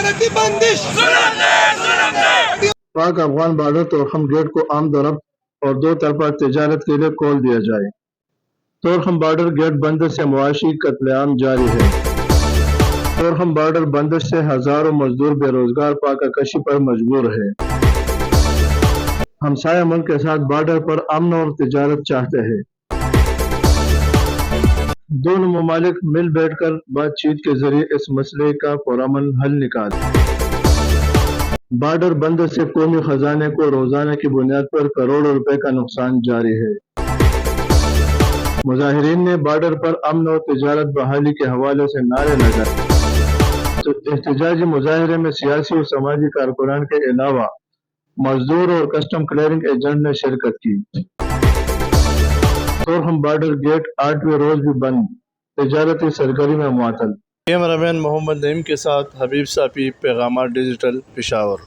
تجارتی بندش Pak Afghan border Torkham get کو عام ضرب اور دو طرفہ تجارت کے لیے کھول دیا جائے۔ تورخم بارڈر گیٹ بندش سے معاشی قتل عام جاری ہے۔ تورخم بارڈر بندش سے ہزاروں مزدور بے روزگار پاکہ کشی پر مجبور ہے۔ ہمسایہ ملک کے ساتھ بارڈر پر امن اور تجارت چاہتے ہیں۔ دونوں ممالک مل بیٹھ کر بات چیت کے ذریعے اس مسئلے کا پرامن حل نکالیں۔ بارڈر بندش سے قومی خزانے کو روزانہ کی بنیاد پر کروڑوں روپے کا نقصان جاری ہے۔ مظاہرین نے بارڈر پر امن اور تجارت بحالی کے حوالے سے نعرے لگائے تو احتجاجی مظاہرے میں سیاسی اور سماجی کارکنان کے علاوہ مزدور اور کسٹم کلیئرنگ ایجنٹ نے شرکت کی۔ تورخم بارڈر گیٹ 8ویں روز بھی بند، تجارتی سرگرمی میں معطل۔ کیمرہ مین محمد نعیم کے ساتھ حبیب صافی، پیغامات ڈیجیٹل، پشاور۔